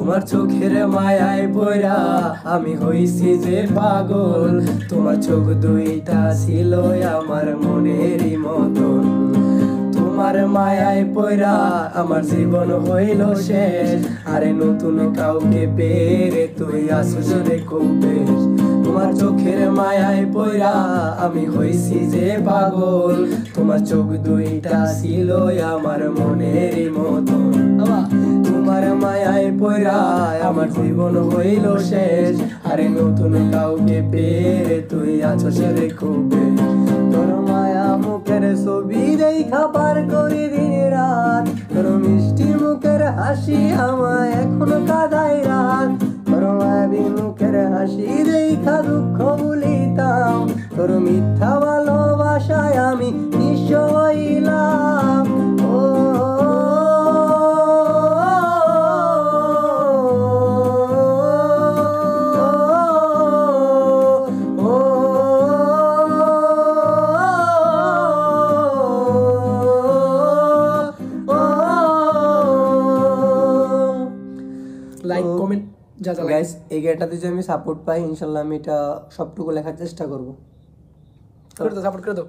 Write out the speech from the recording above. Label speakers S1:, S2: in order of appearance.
S1: তোমার চোখের মায়ায় পড়া আমি হইছি যে পাগল, তোমার চোখ দুইটা ছিল আমার মনেরই মতন। তোমার মায়ায় পড়া আমার জীবন হইল শেষ, আরে নতুন কাউকে পেরে তুই আসছ রে খুব বেশ। তোমার চোখের মায়ায় পড়া আমি হইছি যে পাগল, তোমার চোখ দুইটা ছিল আমার মনেরই মতন। তোমার মায়ায় পড়া আমার জীবন হইল শেষ, আরে নতুন কাউকে পেরে তুই আছস রে খুব বেশ। তোর মায়া মুখের ছবি দেখা পার করি দিন রাত, তোর মিষ্টি মুখের হাসি আমায় এখনো কাঁদায় রাত। তোর মায়াবী মুখের হাসি দেখা দুঃখ ভুলিতাম, তোর মিথ্যা ভালোবাসায় আমি নিঃস্ব হইলাম।
S2: লাইক কমেন্ট যা যা
S1: গাইস, এই গেটাতে যদি আমি সাপোর্ট পাই ইনশাল্লাহ আমি এটা সবটুকু লেখার চেষ্টা করবো।
S2: করে দাও, সাপোর্ট করে দাও।